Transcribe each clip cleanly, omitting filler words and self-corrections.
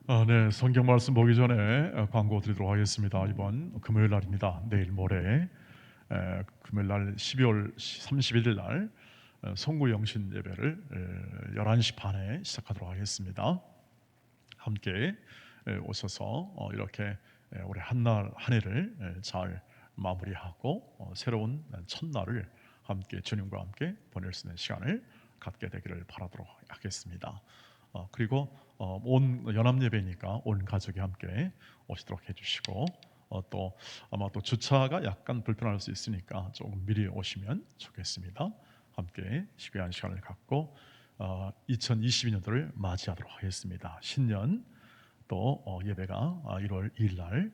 네, 성경 말씀 보기 전에 광고 드리도록 하겠습니다. 이번 금요일 날입니다. 내일 모레 금요일 날 12월 31일 날 송구 영신 예배를 11시 반에 시작하도록 하겠습니다. 함께 오셔서 이렇게 올해 한 해를 잘 마무리하고 새로운 첫날을 함께 주님과 함께 보낼 수 있는 시간을 갖게 되기를 바라도록 하겠습니다. 그리고 온 연합 예배니까 온 가족이 함께 오시도록 해주시고 또 아마 또 주차가 약간 불편할 수 있으니까 조금 미리 오시면 좋겠습니다. 함께 귀한 시간을 갖고 2022년도를 맞이하도록 하겠습니다. 신년 또 예배가 1월 2일 날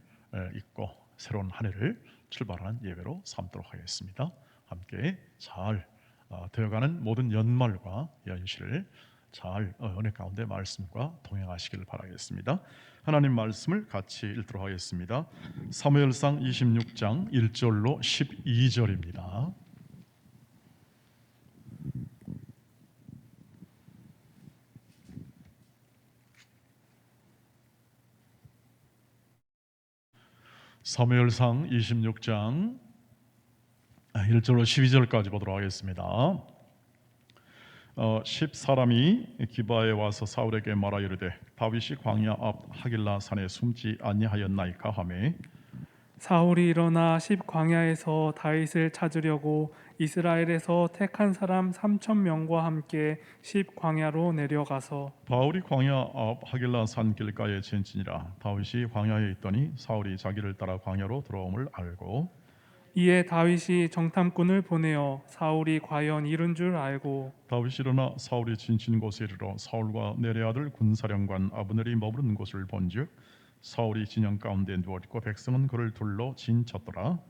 있고 새로운 한 해를 출발하는 예배로 삼도록 하겠습니다. 함께 잘 되어가는 모든 연말과 연시를 잘 은혜 가운데 말씀과 동행하시기를 바라겠습니다. 하나님 말씀을 같이 읽도록 하겠습니다. 사무엘상 26장 1절로 12절입니다. 사무엘상 26장 1절로 12절까지 보도록 하겠습니다. 10사람이 기바에 와서 사울에게 말하 이르되 다윗이 광야 앞 하길라 산에 숨지 아니하였나이까 하매 사울이 일어나 십 광야에서 다윗을 찾으려고 이스라엘에서 택한 사람 3,000명과 함께 십 광야로 내려가서 바울이 광야 앞 하길라 산 길가에 지은지니라. 다윗이 광야에 있더니 사울이 자기를 따라 광야로 들어옴을 알고 이에 다윗이 정탐꾼을 보내어 사울이 과연 이른 줄 알고 다윗이 일어나 사울이 지친 곳에 이르러 사울과 내레 아들 군사령관 아브넬이 머무른 곳을 본즉 사울이 진영 가운데 누워있고 백성은 그를 둘러 진쳤더라.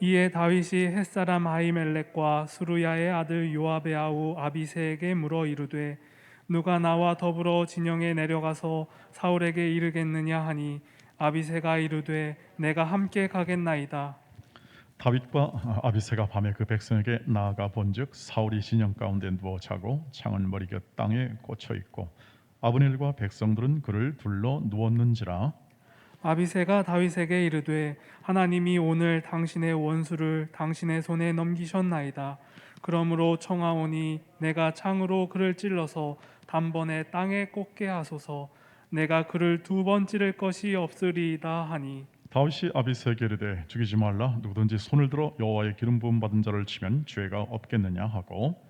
이에 다윗이 햇사람 아히멜렉과 수루야의 아들 요압의 아우 아비새에게 물어 이르되 누가 나와 더불어 진영에 내려가서 사울에게 이르겠느냐 하니 아비새가 이르되 내가 함께 가겠나이다. 다윗과 아비새가 밤에 그 백성에게 나아가 본즉 사울이 진영 가운데 누워 자고 창은 머리 곁 땅에 꽂혀 있고 아브넬과 백성들은 그를 둘러 누웠는지라. 아비새가 다윗에게 이르되 하나님이 오늘 당신의 원수를 당신의 손에 넘기셨나이다. 그러므로 청하오니 내가 창으로 그를 찔러서 단번에 땅에 꽂게 하소서. 내가 그를 2번 찌를 것이 없으리이다 하니 다윗이 아비새에게 이르되 죽이지 말라. 누구든지 손을 들어 여호와의 기름 부음 받은 자를 치면 죄가 없겠느냐 하고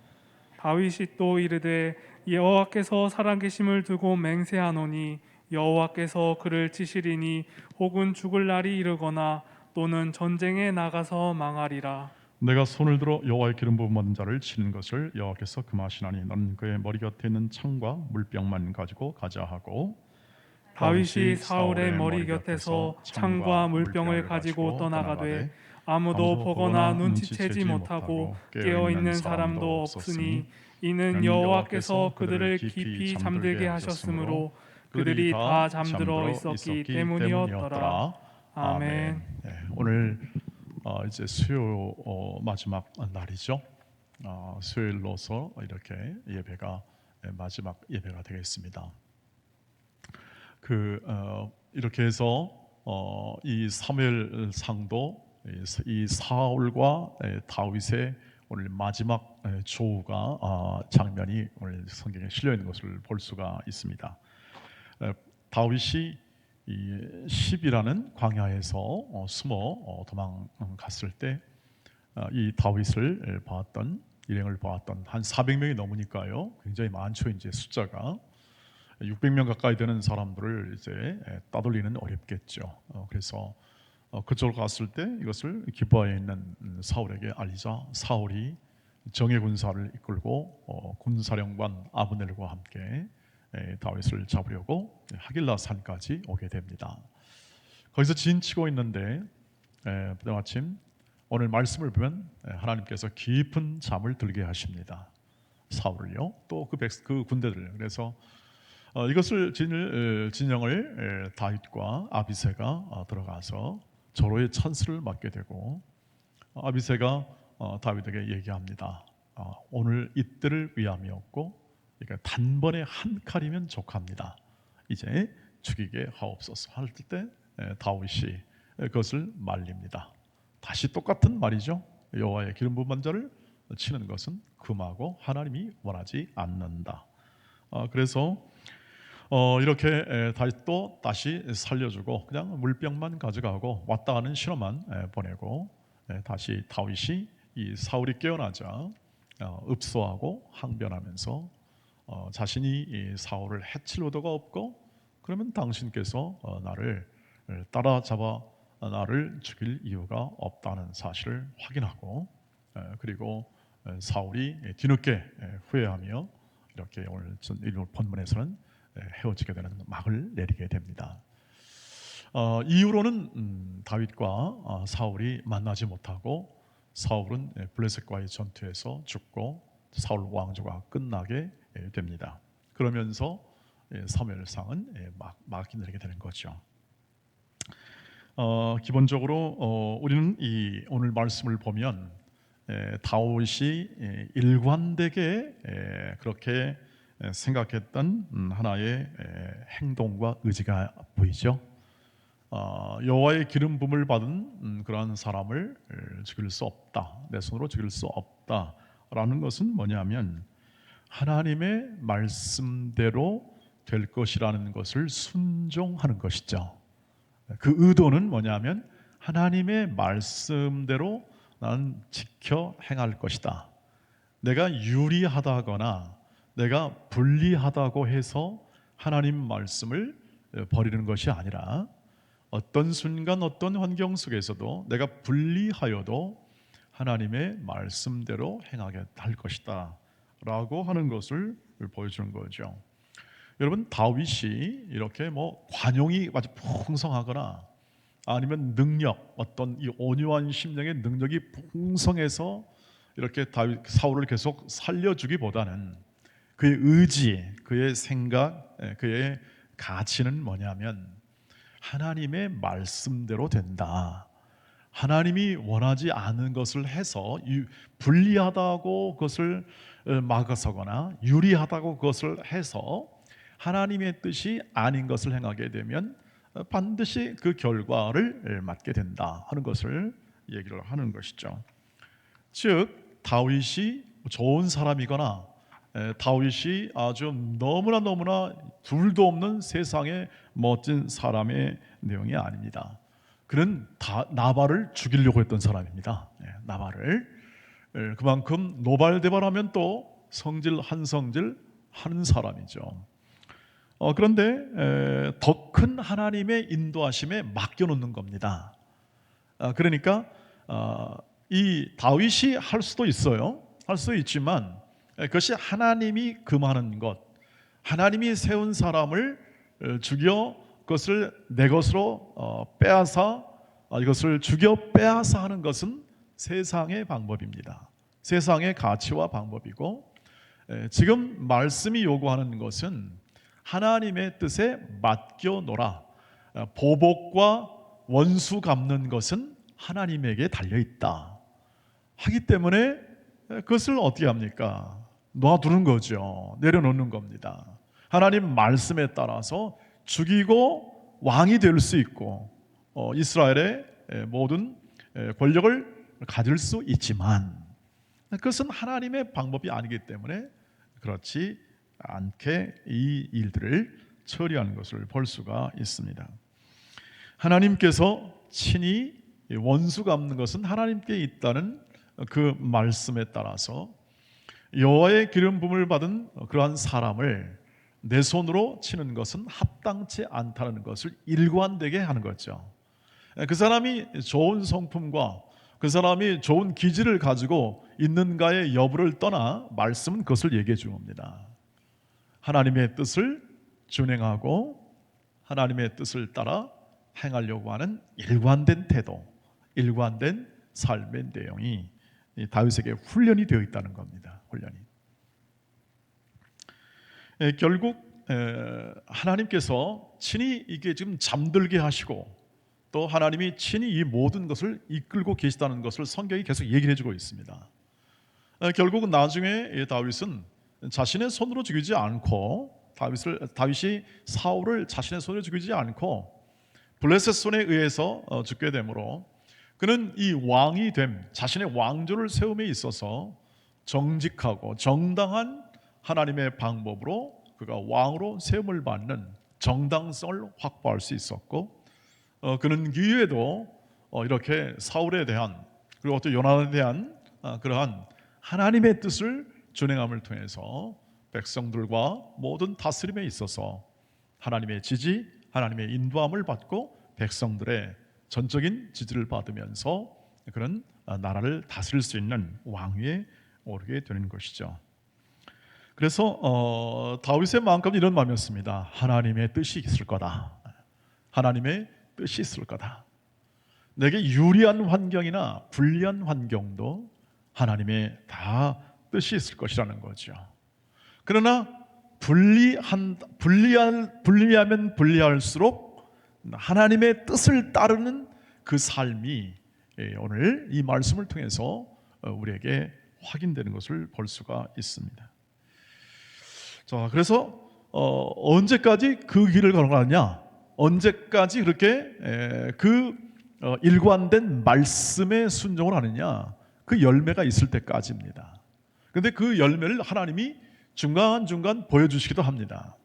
다윗이 또 이르되 여호와께서 살아계심을 두고 맹세하노니 여호와께서 그를 치시리니 혹은 죽을 날이 이르거나 또는 전쟁에 나가서 망하리라. 내가 손을 들어 여호와의 기름 부음 받은 자를 치는 것을 여호와께서 금하시나니 너는 그의 머리 곁에 있는 창과 물병만 가지고 가자 하고 다윗이 사울의 머리 곁에서 창과 물병을 가지고 떠나가되 아무도 보거나 눈치채지 못하고 깨어 있는 사람도 없으니 이는 여호와께서 그들을 깊이 잠들게 하셨으므로 그들이 다 잠들어 있었기 때문이었더라. 아멘. 오늘 이제 수요 마지막 날이죠. 수요일로서 이렇게 예배가 마지막 예배가 되겠습니다. 이렇게 해서 이 사무엘상도 이 사울과 다윗의 오늘 마지막 조우가 장면이 오늘 성경에 실려 있는 것을 볼 수가 있습니다. 다윗이 이 10이라는 광야에서 숨어 도망갔을 때 이 다윗을 보았던 일행을 보았던 한 400명이 넘으니까요. 굉장히 많죠. 이제 숫자가 600명 가까이 되는 사람들을 이제 따돌리는 어렵겠죠. 그래서 그쪽으로 갔을 때 이것을 기브아에 있는 사울에게 알리자 사울이 정예 군사를 이끌고 군사령관 아브넬과 함께 다윗을 잡으려고 하길라 산까지 오게 됩니다. 거기서 진치고 있는데 마침 오늘 말씀을 보면 하나님께서 깊은 잠을 들게 하십니다. 사울을요. 또 그 군대들. 그래서 이것을 진영을 다윗과 아비새가 들어가서 서로의 찬스를 맡게 되고 아비새가 다윗에게 얘기합니다. 오늘 이때를 위함이었고 그러니까 단번에 한 칼이면 족합니다. 이제 죽이게 하옵소서 할 때 다윗이 그것을 말립니다. 다시 똑같은 말이죠. 여호와의 기름 부은 자를 치는 것은 금하고 하나님이 원하지 않는다. 그래서 이렇게 다시 살려주고 그냥 물병만 가져가고 왔다 가는 신호만 보내고 다시 다윗이 이 사울이 깨어나자 읍소하고 항변하면서 자신이 이 사울을 해칠 의도가 없고 그러면 당신께서 나를 따라잡아 나를 죽일 이유가 없다는 사실을 확인하고 그리고 사울이 뒤늦게 후회하며 이렇게 오늘 본문에서는 헤어지게 되는 막을 내리게 됩니다. 이후로는 다윗과 사울이 만나지 못하고 사울은 블레셋과의 전투에서 죽고 사울 왕조가 끝나게 됩니다. 그러면서 사무엘상은 막이 내리게 되는 거죠. 기본적으로 우리는 이 오늘 말씀을 보면 다윗이 일관되게 그렇게 생각했던 하나의 행동과 의지가 보이죠. 여호와의 기름 부음을 받은 그러한 사람을 죽일 수 없다, 내 손으로 죽일 수 없다라는 것은 뭐냐면 하나님의 말씀대로 될 것이라는 것을 순종하는 것이죠. 그 의도는 뭐냐면 하나님의 말씀대로 나는 지켜 행할 것이다. 내가 유리하다거나 내가 불리하다고 해서 하나님 말씀을 버리는 것이 아니라 어떤 순간 어떤 환경 속에서도 내가 불리하여도 하나님의 말씀대로 행하게 할 것이다 라고 하는 것을 보여주는 거죠. 여러분, 다윗이 이렇게 관용이 아주 풍성하거나 아니면 능력, 어떤 이 온유한 심령의 능력이 풍성해서 이렇게 사울을 계속 살려주기보다는 그의 의지, 그의 생각, 그의 가치는 뭐냐면 하나님의 말씀대로 된다. 하나님이 원하지 않은 것을 해서 불리하다고 그것을 막아서거나 유리하다고 그것을 해서 하나님의 뜻이 아닌 것을 행하게 되면 반드시 그 결과를 맞게 된다 하는 것을 얘기를 하는 것이죠. 즉 다윗이 좋은 사람이거나 다윗이 아주 너무나 둘도 없는 세상의 멋진 사람의 내용이 아닙니다. 그는 나발을 죽이려고 했던 사람입니다. 나발을 그만큼 노발대발하면 또 성질 한 성질 하는 사람이죠. 그런데 더 큰 하나님의 인도하심에 맡겨놓는 겁니다. 그러니까 이 다윗이 할 수도 있어요. 할 수 있지만 그것이 하나님이 금하는 것, 하나님이 세운 사람을 죽여 그것을 내 것으로 빼앗아 이것을 죽여 빼앗아 하는 것은 세상의 방법입니다. 세상의 가치와 방법이고 지금 말씀이 요구하는 것은 하나님의 뜻에 맡겨놓으라. 보복과 원수 갚는 것은 하나님에게 달려있다 하기 때문에 그것을 어떻게 합니까? 놔두는 거죠. 내려놓는 겁니다. 하나님 말씀에 따라서 죽이고 왕이 될 수 있고 이스라엘의 모든 권력을 가질 수 있지만 그것은 하나님의 방법이 아니기 때문에 그렇지 않게 이 일들을 처리하는 것을 볼 수가 있습니다. 하나님께서 친히 원수 갚는 것은 하나님께 있다는 그 말씀에 따라서 여호와의 기름 부음을 받은 그러한 사람을 내 손으로 치는 것은 합당치 않다는 것을 일관되게 하는 거죠. 그 사람이 좋은 성품과 그 사람이 좋은 기질을 가지고 있는가의 여부를 떠나 말씀은 그것을 얘기해 줍니다. 하나님의 뜻을 준행하고 하나님의 뜻을 따라 행하려고 하는 일관된 태도, 일관된 삶의 내용이 다윗에게 훈련이 되어 있다는 겁니다. 훈련이. 결국 하나님께서 친히 이게 지금 잠들게 하시고 또 하나님이 친히 이 모든 것을 이끌고 계시다는 것을 성경이 계속 얘기를 해주고 있습니다. 결국은 나중에 다윗은 자신의 손으로 죽이지 않고 다윗이 사울을 자신의 손에 죽이지 않고 블레셋 손에 의해서 죽게 되므로 그는 이 왕이 됨, 자신의 왕조를 세움에 있어서 정직하고 정당한 하나님의 방법으로 그가 왕으로 세움을 받는 정당성을 확보할 수 있었고, 그는 그 이후에도 이렇게 사울에 대한 그리고 또 요나단에 대한 그러한 하나님의 뜻을 준행함을 통해서 백성들과 모든 다스림에 있어서 하나님의 지지, 하나님의 인도함을 받고 백성들의 전적인 지지를 받으면서 그런 나라를 다스릴 수 있는 왕위에 오르게 되는 것이죠. 그래서 다윗의 마음까지 이런 마음이었습니다. 하나님의 뜻이 있을 거다. 하나님의 뜻이 있을 거다. 내게 유리한 환경이나 불리한 환경도 하나님의 다 뜻이 있을 것이라는 거죠. 그러나 불리하면 불리할수록 하나님의 뜻을 따르는 그 삶이 오늘 이 말씀을 통해서 우리에게 확인되는 것을 볼 수가 있습니다. 자, 그래서 언제까지 그 길을 걸어가느냐? 언제까지 그렇게 일관된 말씀에 순종을 하느냐? 그 열매가 있을 때까지입니다. 그런데 그 열매를 하나님이 중간중간 보여주시기도 합니다.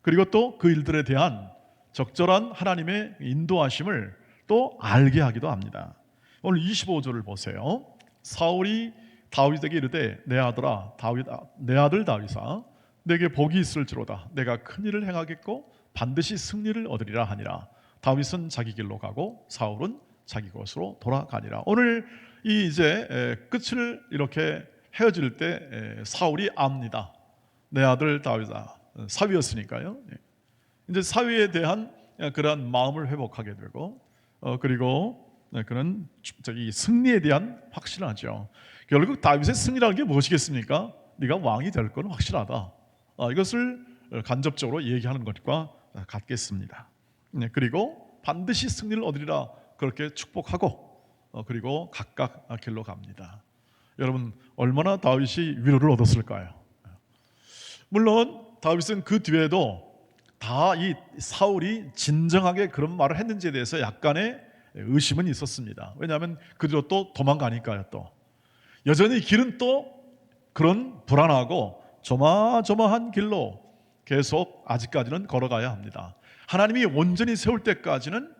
그리고 또 그 일들에 대한 적절한 하나님의 인도하심을 또 알게 하기도 합니다. 오늘 25절을 보세요. 사울이 다윗에게 이르되 내 아들아 내 아들 다윗아 내게 복이 있을지로다. 내가 큰 일을 행하겠고 반드시 승리를 얻으리라 하니라. 다윗은 자기 길로 가고 사울은 자기 곳으로 돌아가니라. 오늘 이 이제 끝을 이렇게 헤어질 때 사울이 압니다. 내 아들 다윗아, 사위였으니까요. 이제 사위에 대한 그러한 마음을 회복하게 되고 그리고 그런 이 승리에 대한 확신하죠. 결국 다윗의 승리라는 게 무엇이겠습니까? 네가 왕이 될 건 확실하다. 이것을 간접적으로 얘기하는 것과 같겠습니다. 그리고 반드시 승리를 얻으리라 그렇게 축복하고 그리고 각각 길로 갑니다. 여러분 얼마나 다윗이 위로를 얻었을까요? 물론 다윗은 그 뒤에도 다 이 사울이 진정하게 그런 말을 했는지에 대해서 약간의 의심은 있었습니다. 왜냐하면 그 뒤로 또 도망가니까요. 또 여전히 길은 또 그런 불안하고 조마조마한 길로 계속 아직까지는 걸어가야 합니다. 하나님이 온전히 세울 때까지는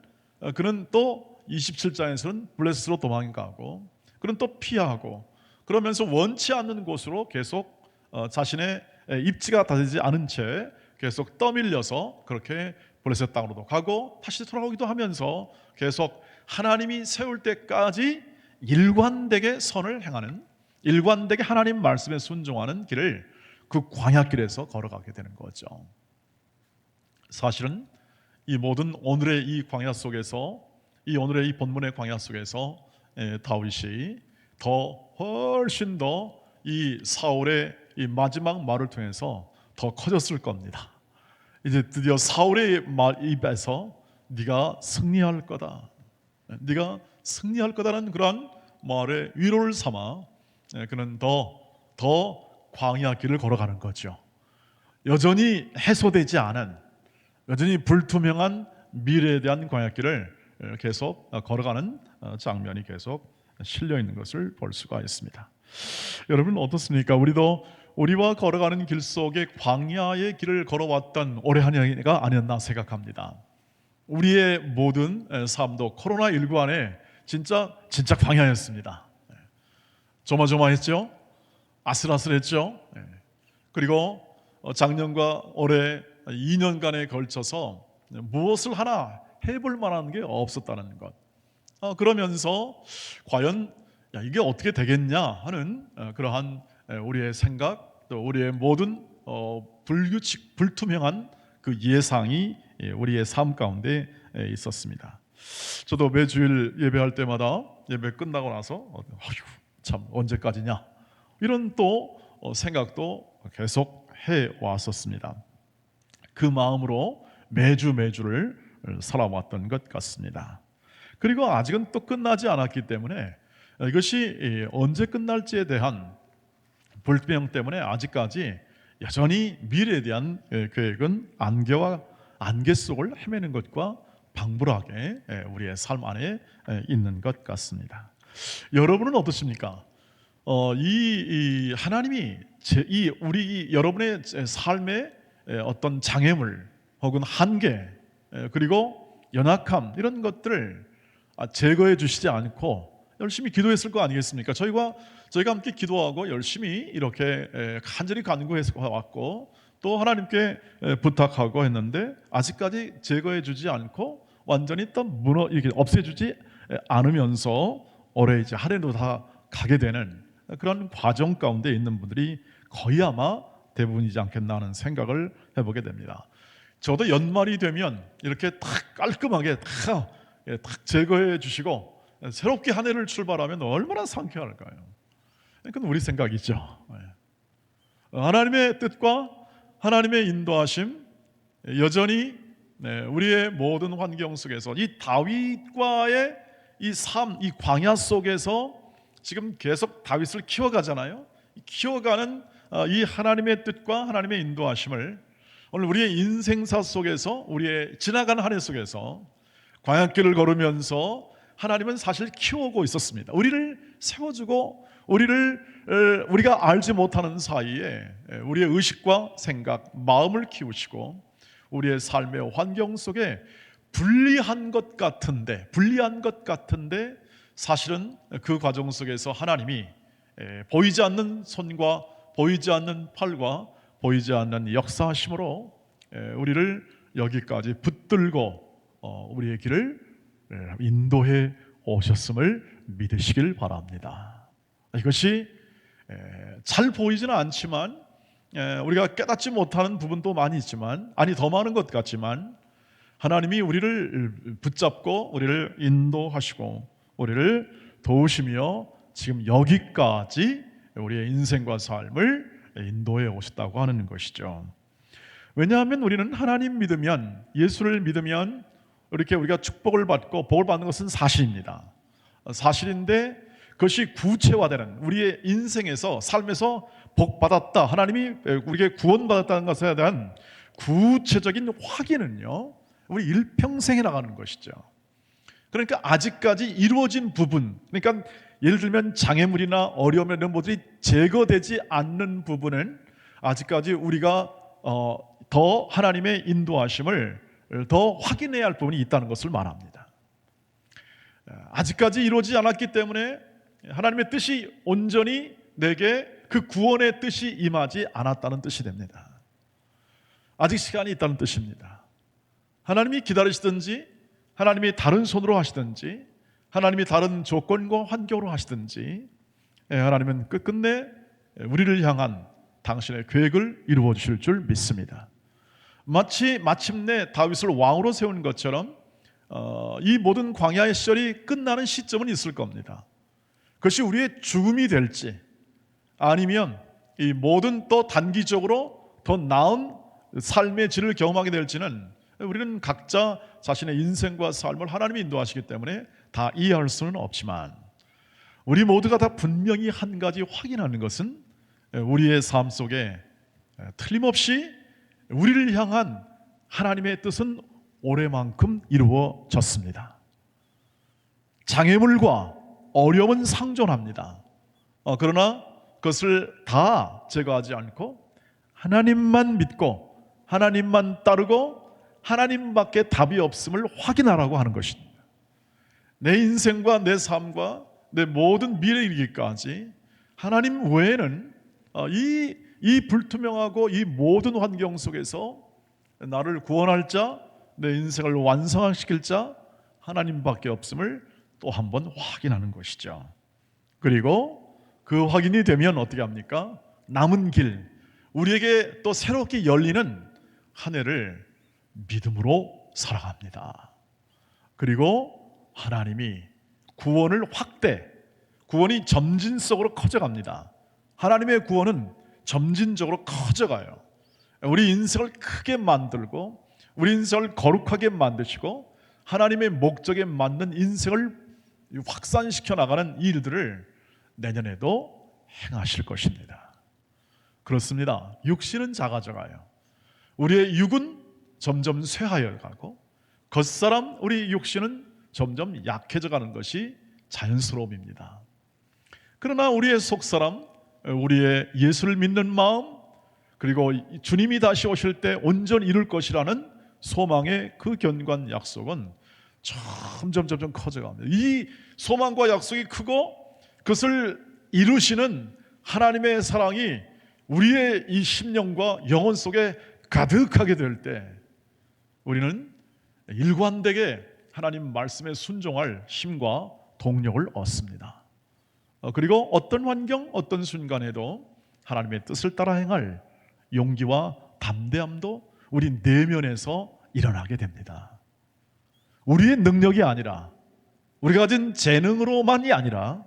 그는 또 27장에서는 블레셋으로 도망가고 그는 또 피하고 그러면서 원치 않는 곳으로 계속 자신의 입지가 다지지 않은 채 계속 떠밀려서 그렇게 블레셋 땅으로도 가고 다시 돌아오기도 하면서 계속 하나님이 세울 때까지 일관되게 선을 행하는, 일관되게 하나님 말씀에 순종하는 길을 그 광야길에서 걸어가게 되는 거죠. 사실은 이 모든 오늘의 이 광야 속에서, 이 오늘의 이 본문의 광야 속에서 다윗이 훨씬 더 이 사울의 이 마지막 말을 통해서 더 커졌을 겁니다. 이제 드디어 사울의 입에서 네가 승리할 거다, 네가 승리할 거다라는 그러한 말의 위로를 삼아 그는 더 광야 길을 걸어가는 거죠. 여전히 해소되지 않은, 여전히 불투명한 미래에 대한 광야 길을 계속 걸어가는 장면이 계속 실려 있는 것을 볼 수가 있습니다. 여러분 어떻습니까? 우리도 우리와 걸어가는 길 속에 광야의 길을 걸어왔던 올해 한 해가 아니었나 생각합니다. 우리의 모든 삶도 코로나19 안에 진짜 광야였습니다. 조마조마했죠. 아슬아슬했죠. 그리고 작년과 올해 2년간에 걸쳐서 무엇을 하나 해볼 만한 게 없었다는 것. 그러면서 과연 이게 어떻게 되겠냐 하는 그러한 우리의 생각, 또 우리의 모든 불규칙, 불투명한 그 예상이 우리의 삶 가운데 있었습니다. 저도 매주일 예배할 때마다 예배 끝나고 나서 참 언제까지냐 이런 또 생각도 계속 해 왔었습니다. 그 마음으로 매주를 살아왔던 것 같습니다. 그리고 아직은 또 끝나지 않았기 때문에 이것이 언제 끝날지에 대한 불투명 때문에 아직까지 여전히 미래에 대한 계획은 안개 속을 헤매는 것과 방불하게 우리의 삶 안에 있는 것 같습니다. 여러분은 어떻습니까? 이 하나님이 우리 여러분의 삶의 어떤 장애물 혹은 한계 그리고 연약함 이런 것들을 제거해 주시지 않고 열심히 기도했을 거 아니겠습니까? 저희가 함께 기도하고 열심히 이렇게 간절히 간구해서 왔고 또 하나님께 부탁하고 했는데 아직까지 제거해 주지 않고 완전히 또 이렇게 없애주지 않으면서 올해 이제 하루도 다 가게 되는 그런 과정 가운데 있는 분들이 거의 아마 대부분이지 않겠나 하는 생각을 해보게 됩니다. 저도 연말이 되면 이렇게 딱 깔끔하게 딱 제거해 주시고 새롭게 한 해를 출발하면 얼마나 상쾌할까요? 그건 우리 생각이죠. 하나님의 뜻과 하나님의 인도하심 여전히 우리의 모든 환경 속에서 이 다윗과의 이 삶, 이 광야 속에서 지금 계속 다윗을 키워가잖아요. 키워가는 이 하나님의 뜻과 하나님의 인도하심을 오늘 우리의 인생사 속에서 우리의 지나간 한 해 속에서 광야길을 걸으면서 하나님은 사실 키워오고 있었습니다. 우리를 세워주고 우리가 알지 못하는 사이에 우리의 의식과 생각, 마음을 키우시고 우리의 삶의 환경 속에 불리한 것 같은데 사실은 그 과정 속에서 하나님이 보이지 않는 손과 보이지 않는 팔과 보이지 않는 역사하심으로 우리를 여기까지 붙들고 우리의 길을 인도해 오셨음을 믿으시길 바랍니다. 이것이 잘 보이지는 않지만 우리가 깨닫지 못하는 부분도 많이 있지만 더 많은 것 같지만 하나님이 우리를 붙잡고 우리를 인도하시고 우리를 도우시며 지금 여기까지 우리의 인생과 삶을 인도해 오셨다고 하는 것이죠. 왜냐하면 우리는 하나님 믿으면 예수를 믿으면 이렇게 우리가 축복을 받고 복을 받는 것은 사실입니다. 사실인데 그것이 구체화되는 우리의 인생에서 삶에서 복 받았다 하나님이 우리에게 구원받았다는 것에 대한 구체적인 확인은요 우리 일평생에 나가는 것이죠. 그러니까 아직까지 이루어진 부분 그러니까 예를 들면 장애물이나 어려움 이런 것들이 제거되지 않는 부분은 아직까지 우리가 더 하나님의 인도하심을 더 확인해야 할 부분이 있다는 것을 말합니다. 아직까지 이루어지지 않았기 때문에 하나님의 뜻이 온전히 내게 그 구원의 뜻이 임하지 않았다는 뜻이 됩니다. 아직 시간이 있다는 뜻입니다. 하나님이 기다리시든지 하나님이 다른 손으로 하시든지 하나님이 다른 조건과 환경으로 하시든지 하나님은 끝끝내 우리를 향한 당신의 계획을 이루어 주실 줄 믿습니다. 마치 마침내 다윗을 왕으로 세운 것처럼 이 모든 광야의 시절이 끝나는 시점은 있을 겁니다. 그것이 우리의 죽음이 될지 아니면 이 모든 또 단기적으로 더 나은 삶의 질을 경험하게 될지는 우리는 각자 자신의 인생과 삶을 하나님이 인도하시기 때문에 다 이해할 수는 없지만 우리 모두가 다 분명히 한 가지 확인하는 것은 우리의 삶 속에 틀림없이 우리를 향한 하나님의 뜻은 올해만큼 이루어졌습니다. 장애물과 어려움은 상존합니다. 그러나 그것을 다 제거하지 않고 하나님만 믿고 하나님만 따르고 하나님밖에 답이 없음을 확인하라고 하는 것입니다. 내 인생과 내 삶과 내 모든 미래에 이르기까지 하나님 외에는 이 불투명하고 이 모든 환경 속에서 나를 구원할 자, 내 인생을 완성시킬 자 하나님밖에 없음을 또 한 번 확인하는 것이죠. 그리고 그 확인이 되면 어떻게 합니까? 남은 길, 우리에게 또 새롭게 열리는 한 해를 믿음으로 살아갑니다. 그리고 하나님이 구원을 구원이 점진적으로 커져갑니다. 하나님의 구원은 점진적으로 커져가요. 우리 인생을 크게 만들고 우리 인생을 거룩하게 만드시고 하나님의 목적에 맞는 인생을 확산시켜 나가는 일들을 내년에도 행하실 것입니다. 그렇습니다. 육신은 작아져가요. 우리의 육은 점점 쇠하여 가고 겉사람 우리 육신은 점점 약해져 가는 것이 자연스러움입니다. 그러나 우리의 속사람, 우리의 예수를 믿는 마음, 그리고 주님이 다시 오실 때 온전히 이룰 것이라는 소망의 그 견고한 약속은 점점 커져갑니다. 이 소망과 약속이 크고 그것을 이루시는 하나님의 사랑이 우리의 이 심령과 영혼 속에 가득하게 될 때 우리는 일관되게 하나님 말씀에 순종할 힘과 동력을 얻습니다. 그리고 어떤 환경, 어떤 순간에도 하나님의 뜻을 따라 행할 용기와 담대함도 우리 내면에서 일어나게 됩니다. 우리의 능력이 아니라, 우리가 가진 재능으로만이 아니라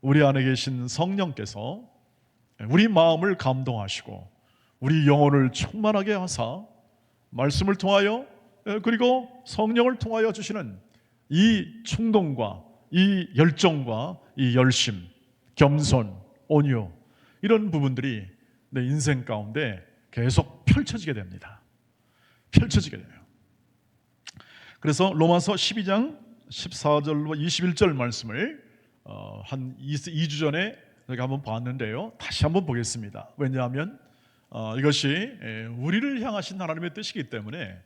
우리 안에 계신 성령께서 우리 마음을 감동하시고 우리 영혼을 충만하게 하사 말씀을 통하여, 그리고 성령을 통하여 주시는 이 충동과 이 열정과 이 열심, 겸손, 온유, 이런 부분들이 내 인생 가운데 계속 펼쳐지게 됩니다. 펼쳐지게 돼요. 그래서 로마서 12장 14절로 21절 말씀을 한 2주 전에 제가 한번 봤는데요, 다시 한번 보겠습니다. 왜냐하면 이것이 우리를 향하신 하나님의 뜻이기 때문에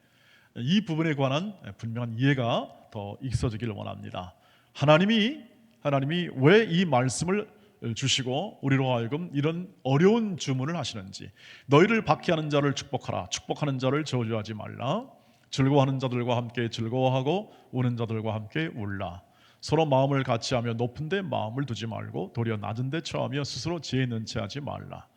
이 부분에 관한 분명한 이해가 더 있어지기를 원합니다. 하나님이 왜 이 말씀을 주시고 우리로 하여금 이런 어려운 주문을 하시는지, 너희를 박해하는 자를 축복하라, 축복하는 자를 저주하지 말라, 즐거워하는 자들과 함께 즐거워하고 우는 자들과 함께 울라, 서로 마음을 같이하며 높은 데 마음을 두지 말고 도리어 낮은 데 처하며 스스로 지혜 있는 체 하지 말라,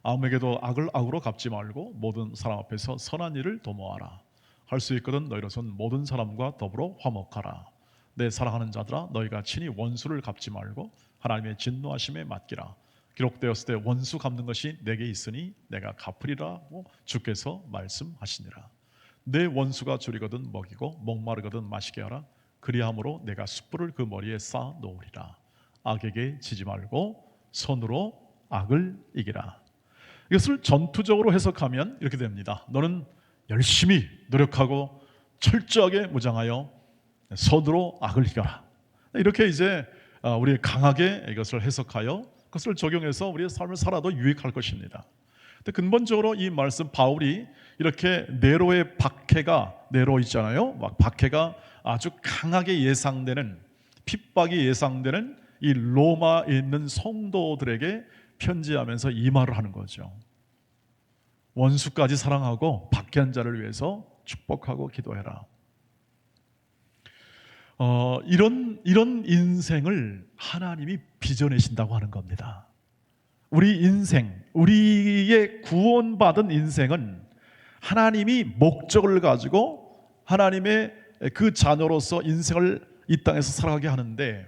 아무에게도 악을 악으로 갚지 말고 모든 사람 앞에서 선한 일을 도모하라, 할 수 있거든 너희로선 모든 사람과 더불어 화목하라, 내 사랑하는 자들아 너희가 친히 원수를 갚지 말고 하나님의 진노하심에 맡기라, 기록되었을 때 원수 갚는 것이 내게 있으니 내가 갚으리라고 주께서 말씀하시니라, 내 원수가 줄이거든 먹이고 목마르거든 마시게 하라, 그리함으로 내가 숯불을 그 머리에 쌓아 놓으리라, 악에게 지지 말고 손으로 악을 이기라. 이것을 전투적으로 해석하면 이렇게 됩니다. 너는 열심히 노력하고 철저하게 무장하여 손으로 악을 이겨라. 이렇게 이제 우리 강하게 이것을 해석하여 그것을 적용해서 우리의 삶을 살아도 유익할 것입니다. 근데 근본적으로 이 말씀, 바울이 이렇게 네로의 박해가, 네로 있잖아요, 막 박해가 아주 강하게 예상되는, 핍박이 예상되는 이 로마에 있는 성도들에게 편지하면서 이 말을 하는 거죠. 원수까지 사랑하고 박해한 자를 위해서 축복하고 기도해라. 이런 인생을 하나님이 빚어내신다고 하는 겁니다. 우리 인생, 우리의 구원받은 인생은 하나님이 목적을 가지고 하나님의 그 자녀로서 인생을 이 땅에서 살아가게 하는데,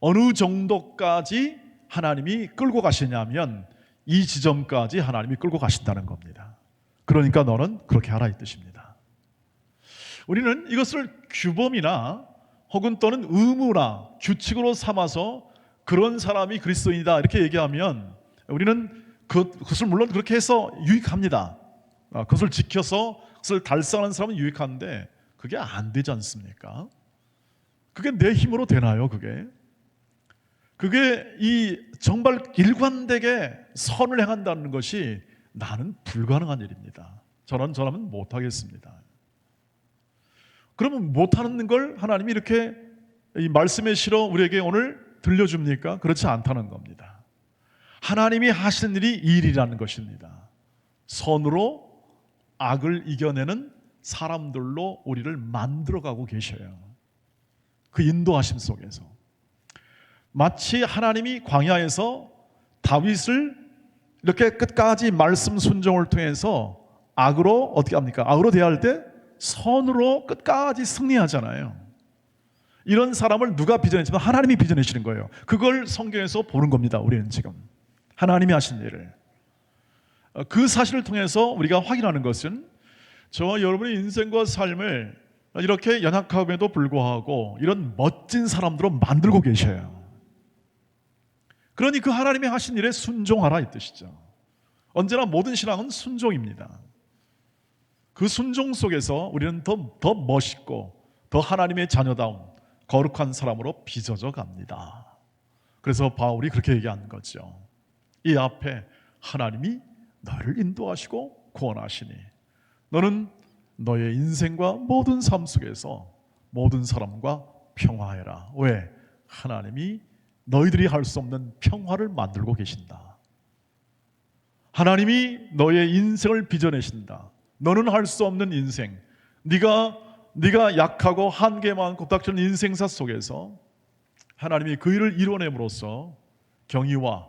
어느 정도까지 하나님이 끌고 가시냐면 이 지점까지 하나님이 끌고 가신다는 겁니다. 그러니까 너는 그렇게 하라 이 뜻입니다. 우리는 이것을 규범이나 혹은 또는 의무나 규칙으로 삼아서 그런 사람이 그리스도인이다 이렇게 얘기하면 우리는 그것을 물론 그렇게 해서 유익합니다. 그것을 지켜서 그것을 달성하는 사람은 유익한데 그게 안 되지 않습니까? 그게 내 힘으로 되나요? 그게 이 정말 일관되게 선을 행한다는 것이 나는 불가능한 일입니다. 저라면 못하겠습니다. 그러면 못하는 걸 하나님이 이렇게 이 말씀에 실어 우리에게 오늘 들려줍니까? 그렇지 않다는 겁니다. 하나님이 하시는 일이 이 일이라는 것입니다. 선으로 악을 이겨내는 사람들로 우리를 만들어가고 계셔요. 그 인도하심 속에서 마치 하나님이 광야에서 다윗을 이렇게 끝까지 말씀 순종을 통해서 악으로 어떻게 합니까? 악으로 대할 때 선으로 끝까지 승리하잖아요. 이런 사람을 누가 빚어냈지만 하나님이 빚어내시는 거예요. 그걸 성경에서 보는 겁니다. 우리는 지금 하나님이 하신 일을, 그 사실을 통해서 우리가 확인하는 것은 저와 여러분의 인생과 삶을 이렇게 연약함에도 불구하고 이런 멋진 사람들로 만들고 계셔요. 그러니 그 하나님이 하신 일에 순종하라 이 뜻이죠. 언제나 모든 신앙은 순종입니다. 그 순종 속에서 우리는 더 멋있고 더 하나님의 자녀다운 거룩한 사람으로 빚어져 갑니다. 그래서 바울이 그렇게 얘기하는 거죠. 이 앞에 하나님이 너를 인도하시고 구원하시니 너는 너의 인생과 모든 삶 속에서 모든 사람과 평화해라. 왜? 하나님이 너희들이 할 수 없는 평화를 만들고 계신다. 하나님이 너의 인생을 빚어내신다. 너는 할 수 없는 인생, 네가 약하고 한계 많고 닥치는 인생사 속에서 하나님이 그 일을 이뤄냄으로써 경의와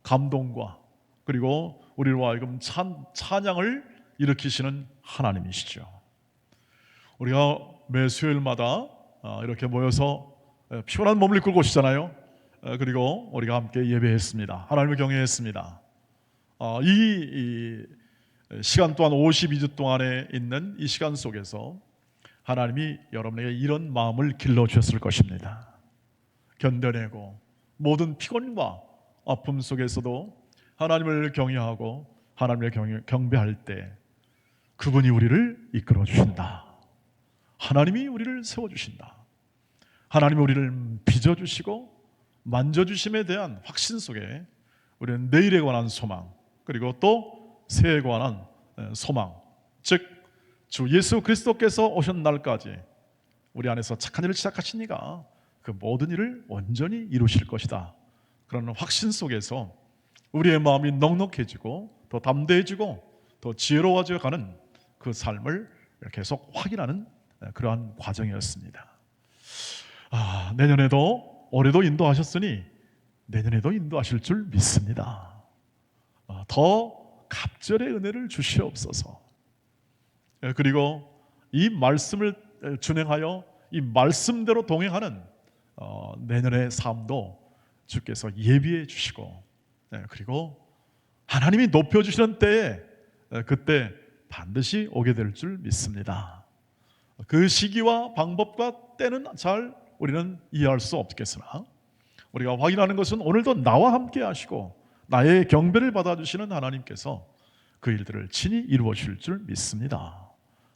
감동과 그리고 우리로 하여금 찬양을 일으키시는 하나님이시죠. 우리가 매 수요일마다 이렇게 모여서 피곤한 몸을 이끌고 오시잖아요. 그리고 우리가 함께 예배했습니다. 하나님을 경외했습니다. 이 시간 동안 52주 동안에 있는 이 시간 속에서 하나님이 여러분에게 이런 마음을 길러주셨을 것입니다. 견뎌내고 모든 피곤과 아픔 속에서도 하나님을 경외하고 하나님을 경배할 때 그분이 우리를 이끌어 주신다. 하나님이 우리를 세워주신다. 하나님이 우리를 빚어주시고 만져주심에 대한 확신 속에 우리는 내일에 관한 소망 그리고 또 새해에 관한 소망, 즉 주 예수 그리스도께서 오신 날까지 우리 안에서 착한 일을 시작하시니까 그 모든 일을 온전히 이루실 것이다. 그런 확신 속에서 우리의 마음이 넉넉해지고 더 담대해지고 더 지혜로워져 가는 그 삶을 계속 확인하는 그러한 과정이었습니다. 내년에도 올해도 인도하셨으니 내년에도 인도하실 줄 믿습니다. 더 갑절의 은혜를 주시옵소서. 그리고 이 말씀을 준행하여 이 말씀대로 동행하는 내년의 삶도 주께서 예비해 주시고 그리고 하나님이 높여주시는 때에 그때 반드시 오게 될 줄 믿습니다. 그 시기와 방법과 때는 잘 우리는 이해할 수 없겠으나 우리가 확인하는 것은 오늘도 나와 함께 하시고 나의 경배를 받아주시는 하나님께서 그 일들을 친히 이루어 주실 줄 믿습니다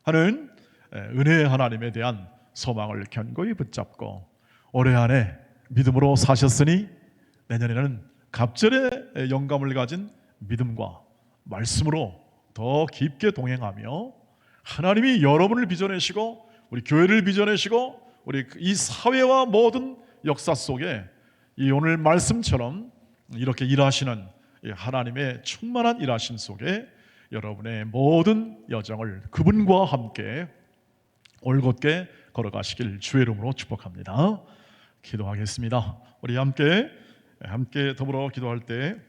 하는 은혜의 하나님에 대한 소망을 견고히 붙잡고 올해 안에 믿음으로 사셨으니 내년에는 갑절의 영감을 가진 믿음과 말씀으로 더 깊게 동행하며 하나님이 여러분을 빚어내시고 우리 교회를 빚어내시고 우리 이 사회와 모든 역사 속에 이 오늘 말씀처럼 이렇게 일하시는 하나님의 충만한 일하심 속에 여러분의 모든 여정을 그분과 함께 올곧게 걸어가시길 주의 이름으로 축복합니다. 기도하겠습니다. 우리 함께 더불어 기도할 때